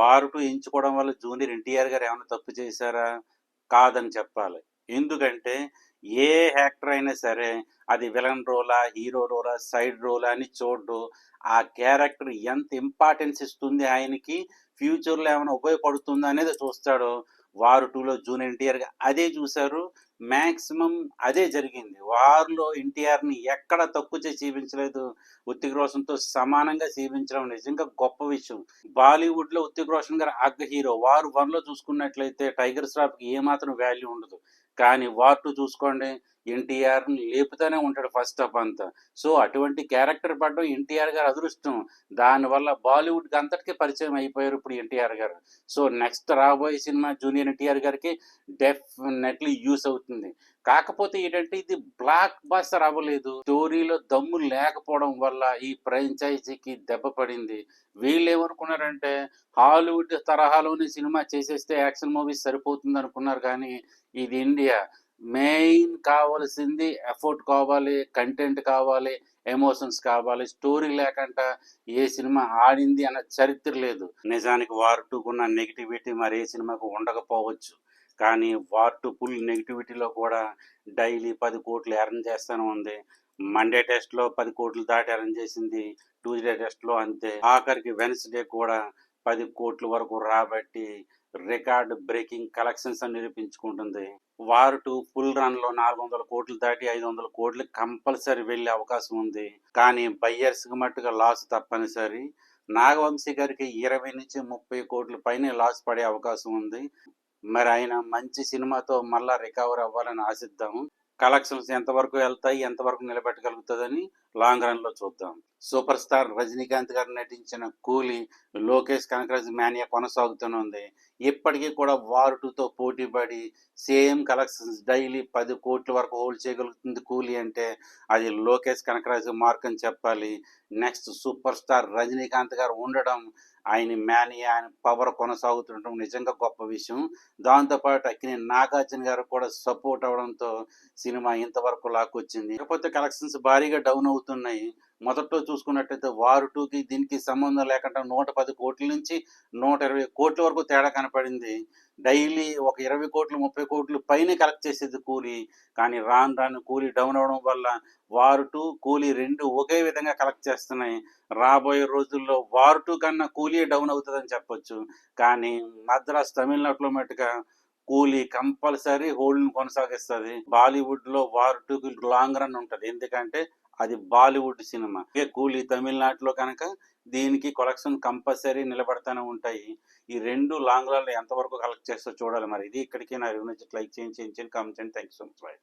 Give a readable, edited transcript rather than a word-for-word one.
War 2 ఎంచుకోవడం వల్ల junior NTR గారు ఏమైనా తప్పు చేశారా? కాదని చెప్పాలి. ఎందుకంటే ఏ యాక్టర్ అయినా సరే అది విలన్ రోలా, హీరో రోలా, సైడ్ రోలా అని చూడ్డు. ఆ క్యారెక్టర్ ఎంత ఇంపార్టెన్స్ ఇస్తుంది ఆయనకి, ఫ్యూచర్‌లో ఏమైనా ఉపయోగపడుతుందా అనేది చూస్తాడు. వార్ 2లో జూనియర్ ఎన్టీఆర్ అదే చూసారు. మాక్సిమం అదే జరిగింది. వార్‌లో ఎన్టీఆర్‌ని ఎక్కడ తక్కువ చేసి చూపించలేదు. 'హృతిక్ రోషన్‌తో సమానంగా చూపించడం నిజంగా గొప్ప విషయం. బాలీవుడ్‌లో 'హృతిక్ రోషన్' గారు హీరో. వార్ 1లో చూసుకున్నట్లయితే 'టైగర్ ష్రాఫ్‌కి ఏమాత్రం వాల్యూ ఉండదు. కానీ వార్ 2 చూసుకోండి, ఎన్టీఆర్‌ని లేపుతానే ఉంటాడు ఫస్ట్ హాఫ్ అంతా. సో, అటువంటి క్యారెక్టర్ పడడం ఎన్టీఆర్ గారి అదృష్టం. దానివల్ల బాలీవుడ్‌కి అంతటికి పరిచయం అయిపోయారు ఇప్పుడు ఎన్టీఆర్ గారు. సో, నెక్స్ట్ రాబోయే సినిమా జూనియర్ ఎన్టీఆర్ గారికి డెఫినెట్‌లీ యూజ్ అవుతుంది. కాకపోతే ఏంటంటే ఇది బ్లాక్ బస్టర్ అవ్వలేదు. స్టోరీలో దమ్ము లేకపోవడం వల్ల ఈ ఫ్రాంచైజీకి దెబ్బ పడింది. వీళ్ళేమనుకున్నారంటే హాలీవుడ్ తరహాలోనే సినిమా చేసేస్తే యాక్షన్ మూవీస్ సరిపోతుందనుకున్నారు కానీ ఇది ఇండియా. మెయిన్ కావాల్సింది ఎఫర్ట్ కావాలి, కంటెంట్ కావాలి, ఎమోషన్స్ కావాలి. స్టోరీ లేకుండా ఏ సినిమా ఆడింది అన్న చరిత్ర లేదు. నిజానికి వార్ 2కున్న నెగటివిటీ మరి ఏ సినిమాకు ఉండకపోవచ్చు. కానీ వార్ 2 ఫుల్ నెగటివిటీలో కూడా డైలీ 10 కోట్లు ఎర్న్ చేస్తానే ఉంది. మండే టెస్ట్‌లో 10 కోట్లు దాటి ఎర్న్ చేసింది. ట్యూస్డే టెస్ట్‌లో అంతే. ఆఖరికి వెన్స్‌డే కూడా 10 కోట్ల వరకు రాబట్టి రికార్డ్ బ్రేకింగ్ కలెక్షన్స్ అని నిరూపించుకుంటుంది. వార్ 2 ఫుల్ రన్‌లో 400 కోట్లు దాటి 500 కోట్లు కంపల్సరీ వెళ్ళే అవకాశం ఉంది. కానీ బయ్యర్స్‌కి మట్టుగా లాస్ తప్పనిసరి. నాగవంశీ గారికి 20-30 కోట్ల పైనే లాస్ పడే అవకాశం ఉంది. మరి ఆయన మంచి సినిమాతో మళ్ళా రికవర్ అవ్వాలని ఆశిద్దాం. కలెక్షన్స్ ఎంతవరకు వెళ్తాయి, ఎంతవరకు నిలబెట్టగలుగుతదని లాంగ్ రన్‌లో చూద్దాం. సూపర్ స్టార్ రజనీకాంత్ గారు నటించిన 'కూలీ', లోకేష్ కనకరాజు మానియా కొనసాగుతూనే ఉంది. ఇప్పటికీ కూడా వార్ 2తో పోటీ పడి సేమ్ కలెక్షన్స్ డైలీ 10 కోట్ల వరకు హోల్డ్ చేయగలుగుతుంది 'కూలీ' అంటే అది లోకేష్ కనకరాజు మార్క్ అని చెప్పాలి. నెక్స్ట్ సూపర్ స్టార్ రజనీకాంత్ గారు ఉండడం, ఆయన మానియా, ఆయన పవర్ కొనసాగుతుండడం నిజంగా గొప్ప విషయం. దాంతోపాటు అక్కినేని నాగార్జున గారు కూడా సపోర్ట్ అవ్వడంతో సినిమా ఇంతవరకు లాక్కొచ్చింది. కాకపోతే కలెక్షన్స్ భారీగా డౌన్ అవుతున్నాయి. మొదట్లో చూసుకున్నట్టయితే వార్ 2కి దీనికి సంబంధం లేకుండా 110 కోట్ల నుంచి 120 కోట్ల వరకు తేడా కనపడింది. డైలీ ఒక 20 కోట్లు, 30 కోట్లు పైనే కలెక్ట్ చేసేది 'కూలీ'. కానీ రాను రాను 'కూలీ' డౌన్ అవ్వడం వల్ల వార్ 2, 'కూలీ' 2 ఒకే విధంగా కలెక్ట్ చేస్తున్నాయి. రాబోయే రోజుల్లో వార్ 2 కన్నా 'కూలీ' డౌన్ అవుతుందని చెప్పొచ్చు. కానీ మద్రాస్ తమిళనాడులో మట్టుగా 'కూలీ' కంపల్సరీ హోల్డ్‌ని కొనసాగిస్తది. బాలీవుడ్‌లో వార్ 2కి లాంగ్ రన్ ఉంటది. ఎందుకంటే అది బాలీవుడ్ సినిమా. 'కూలీ' తమిళనాడులో కనుక దీనికి కలెక్షన్ కంపల్సరీ నిలబడతానే ఉంటాయి. ఈ 2 లాంగ్ రన్‌లో ఎంతవరకు కలెక్ట్ చేస్తారో చూడాలి మరి. ఇది ఇక్కడికి నా రివ్యూ నచ్చితే లైక్ చేయండి, కామెంట్ చేయండి. Thank you so much. By.